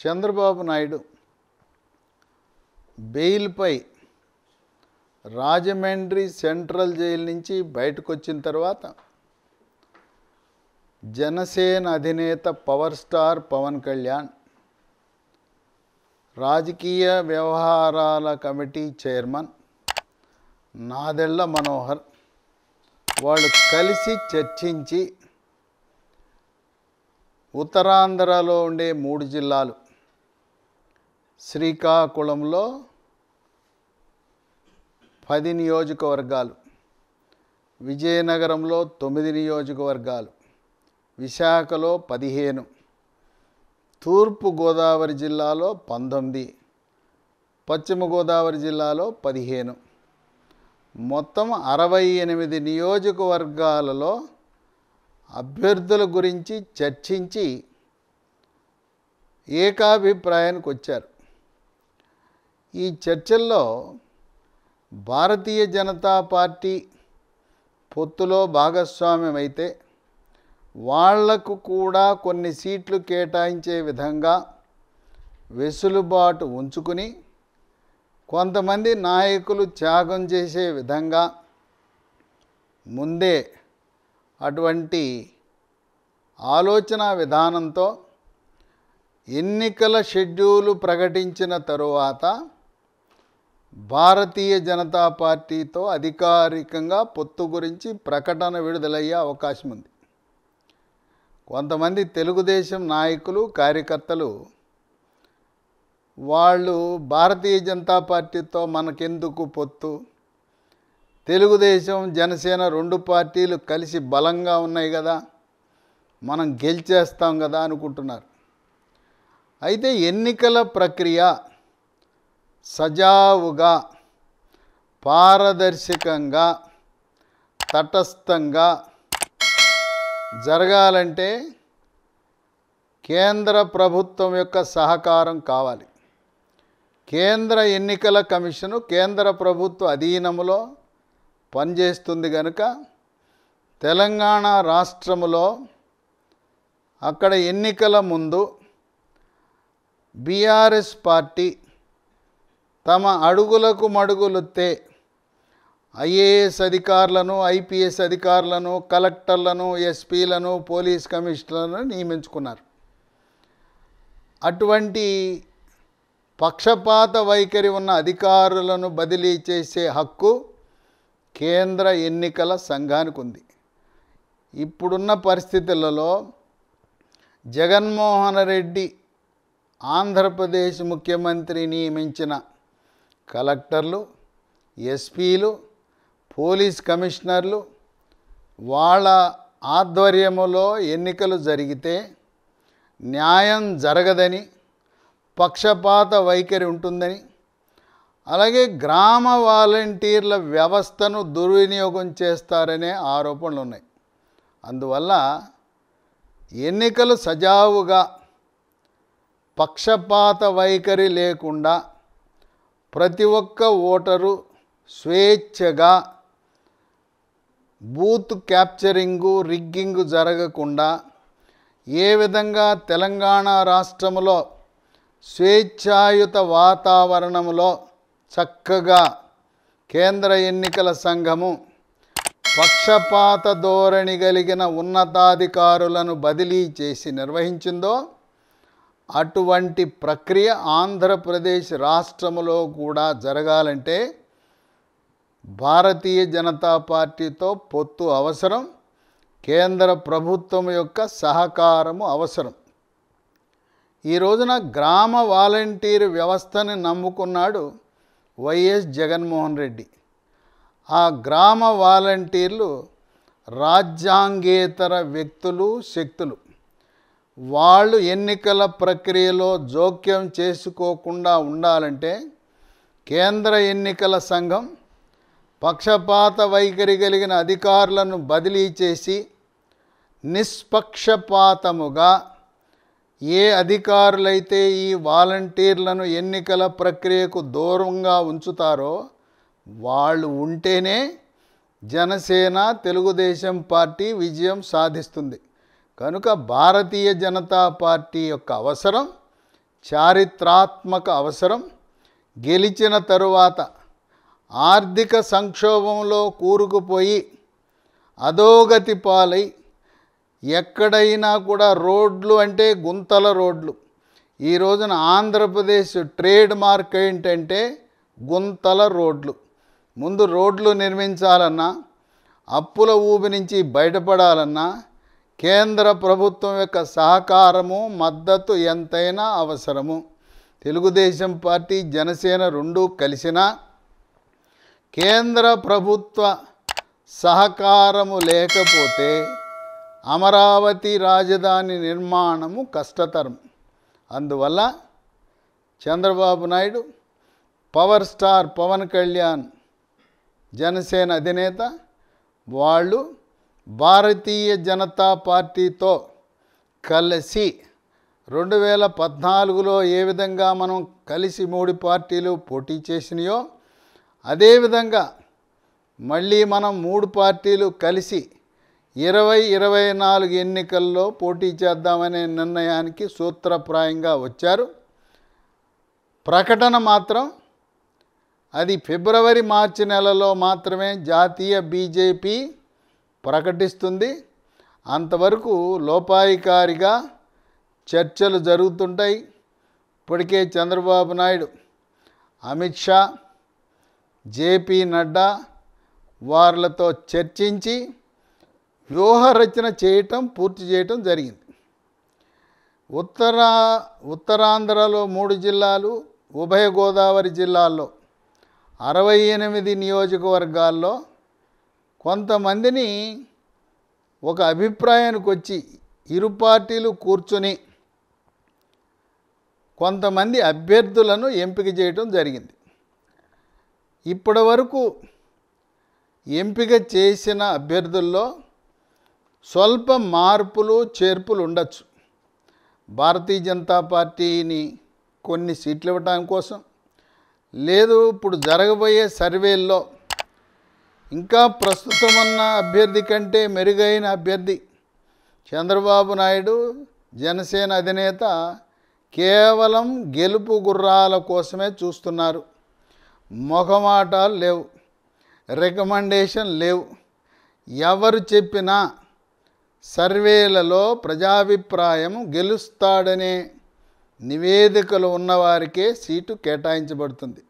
చంద్రబాబు నాయుడు బెయిల్పై Rajahmundry central jail నుంచి బయటకు వచ్చిన తర్వాత జనసేన అధినేత పవర్ స్టార్ పవన్ కళ్యాణ్, రాజకీయ వ్యవహారాల కమిటీ చైర్మన్ నాదెళ్ల మనోహర్ వాళ్ళు కలిసి చర్చించి ఉత్తరాంధ్రలో ఉండే 3 జిల్లాలు శ్రీకాకుళంలో 10 నియోజకవర్గాలు, విజయనగరంలో 9 నియోజకవర్గాలు, విశాఖలో 15, తూర్పు గోదావరి జిల్లాలో 19, పశ్చిమ గోదావరి జిల్లాలో 15, మొత్తం 68 నియోజకవర్గాలలో అభ్యర్థుల గురించి చర్చించి ఏకాభిప్రాయానికి వచ్చారు. ఈ చర్చల్లో భారతీయ జనతా పార్టీ పొత్తులో భాగస్వామ్యం అయితే వాళ్లకు కూడా కొన్ని సీట్లు కేటాయించే విధంగా వెసులుబాటు ఉంచుకుని కొంతమంది నాయకులు త్యాగం చేసే విధంగా ముందే అటువంటి ఆలోచన విధానంతో ఎన్నికల షెడ్యూలు ప్రకటించిన తరువాత భారతీయ జనతా పార్టీతో అధికారికంగా పొత్తు గురించి ప్రకటన విడుదలయ్యే అవకాశం ఉంది. కొంతమంది తెలుగుదేశం నాయకులు, కార్యకర్తలు వాళ్ళు భారతీయ జనతా పార్టీతో మనకెందుకు పొత్తు, తెలుగుదేశం జనసేన 2 పార్టీలు కలిసి బలంగా ఉన్నాయి కదా, మనం గెలిచేస్తాం కదా అనుకుంటున్నారు. అయితే ఎన్నికల ప్రక్రియ సజావుగా, పారదర్శకంగా, తటస్థంగా జరగాలంటే కేంద్ర ప్రభుత్వం యొక్క సహకారం కావాలి. కేంద్ర ఎన్నికల కమిషను కేంద్ర ప్రభుత్వ అధీనంలో పనిచేస్తుంది కనుక తెలంగాణ రాష్ట్రంలో అక్కడ ఎన్నికల ముందు బీఆర్ఎస్ పార్టీ తమ అడుగులకు మడుగులొత్తే ఐఏఎస్ అధికారులను, ఐపీఎస్ అధికారులను, కలెక్టర్లను, ఎస్పీలను, పోలీస్ కమిషనర్లను నియమించుకున్నారు. అటువంటి పక్షపాత వైఖరి ఉన్న అధికారులను బదిలీ చేసే హక్కు కేంద్ర ఎన్నికల సంఘానికి ఉంది. ఇప్పుడున్న పరిస్థితులలో జగన్మోహన్ రెడ్డి ఆంధ్రప్రదేశ్ ముఖ్యమంత్రి నియమించిన కలెక్టర్లు, ఎస్పీలు, పోలీస్ కమిషనర్లు వాళ్ళ ఆధ్వర్యంలో ఎన్నికలు జరిగితే న్యాయం జరగదని, పక్షపాత వైఖరి ఉంటుందని, అలాగే గ్రామ వాలంటీర్ల వ్యవస్థను దుర్వినియోగం చేస్తారనే ఆరోపణలు ఉన్నాయి. అందువల్ల ఎన్నికలు సజావుగా, పక్షపాత వైఖరి లేకుండా ప్రతి ఒక్క ఓటరు స్వేచ్ఛగా బూత్ క్యాప్చరింగు, రిగ్గింగు జరగకుండా ఏ విధంగా తెలంగాణ రాష్ట్రంలో స్వేచ్ఛాయుత వాతావరణంలో చక్కగా కేంద్ర ఎన్నికల సంఘము పక్షపాత ధోరణి కలిగిన ఉన్నతాధికారులను బదిలీ చేసి నిర్వహించిందో అటువంటి ప్రక్రియ ఆంధ్రప్రదేశ్ రాష్ట్రంలో కూడా జరగాలంటే భారతీయ జనతా పార్టీతో పొత్తు అవసరం, కేంద్ర ప్రభుత్వం యొక్క సహకారము అవసరం. ఈ రోజున గ్రామ వాలంటీర్ వ్యవస్థని నమ్ముకున్నాడు వైఎస్ జగన్మోహన్ రెడ్డి. ఆ గ్రామ వాలంటీర్లు రాజ్యాంగేతర వ్యక్తులు, శక్తులు. వాళ్ళు ఎన్నికల ప్రక్రియలో జోక్యం చేసుకోకుండా ఉండాలంటే కేంద్ర ఎన్నికల సంఘం పక్షపాత వైఖరి కలిగిన అధికారులను బదిలీ చేసి నిష్పక్షపాతముగా ఏ అధికారులైతే ఈ వాలంటీర్లను ఎన్నికల ప్రక్రియకు దూరంగా ఉంచుతారో వాళ్ళు ఉంటేనే జనసేన, తెలుగుదేశం పార్టీ విజయం సాధిస్తుంది. కనుక భారతీయ జనతా పార్టీ యొక్క అవసరం చారిత్రాత్మక అవసరం. గెలిచిన తరువాత ఆర్థిక సంక్షోభంలో కూరుకుపోయి అధోగతి పాలై ఎక్కడైనా కూడా రోడ్లు అంటే గుంతల రోడ్లు. ఈ రోజున ఆంధ్రప్రదేశ్ ట్రేడ్ మార్క్ ఏంటంటే గుంతల రోడ్లు. ముందు రోడ్లు నిర్మించాలన్నా, అప్పుల ఊబి నుంచి బయటపడాలన్నా కేంద్ర ప్రభుత్వం యొక్క సహకారము, మద్దతు ఎంతైనా అవసరము. తెలుగుదేశం పార్టీ, జనసేన రెండూ కలిసినా కేంద్ర ప్రభుత్వ సహకారము లేకపోతే అమరావతి రాజధాని నిర్మాణము కష్టతరం. అందువల్ల చంద్రబాబు నాయుడు, పవర్ స్టార్ పవన్ కళ్యాణ్, జనసేన అధినేత, వాళ్ళు భారతీయ జనతా పార్టీతో కలిసి 2014లో ఏ విధంగా మనం కలిసి 3 పార్టీలు పోటీ చేసినాయో అదేవిధంగా మళ్ళీ మనం 3 పార్టీలు కలిసి 2024 ఎన్నికల్లో పోటీ చేద్దామనే నిర్ణయానికి సూత్రప్రాయంగా వచ్చారు. ప్రకటన మాత్రం అది ఫిబ్రవరి మార్చి నెలలో మాత్రమే జాతీయ బీజేపీ ప్రకటిస్తుంది. అంతవరకు లోపాయికారిగా చర్చలు జరుగుతుంటాయి. ఇప్పటికే చంద్రబాబు నాయుడు, అమిత్ షా, జేపీ నడ్డా వార్లతో చర్చించి వ్యూహరచన పూర్తి చేయటం జరిగింది. ఉత్తరాంధ్రలో 3 జిల్లాలు, ఉభయ గోదావరి జిల్లాల్లో 68 నియోజకవర్గాల్లో కొంతమందిని ఒక అభిప్రాయానికి వచ్చి ఇరు పార్టీలు కూర్చుని కొంతమంది అభ్యర్థులను ఎంపిక చేయడం జరిగింది. ఇప్పటి వరకు ఎంపిక చేసిన అభ్యర్థుల్లో స్వల్ప మార్పులు చేర్పులు ఉండొచ్చు. భారతీయ జనతా పార్టీని కొన్ని సీట్లు ఇవ్వడానికి కోసం, లేదు ఇప్పుడు జరగబోయే సర్వేల్లో ఇంకా ప్రస్తుతం ఉన్న అభ్యర్థి కంటే మెరుగైన అభ్యర్థి చంద్రబాబు నాయుడు, జనసేన అధినేత కేవలం గెలుపు గుర్రాల కోసమే చూస్తున్నారు. మొహమాటాలు లేవు, రికమెండేషన్ లేవు. ఎవరు చెప్పినా సర్వేలలో ప్రజాభిప్రాయం గెలుస్తాడనే నివేదికలు ఉన్నవారికే సీటు కేటాయించబడుతుంది.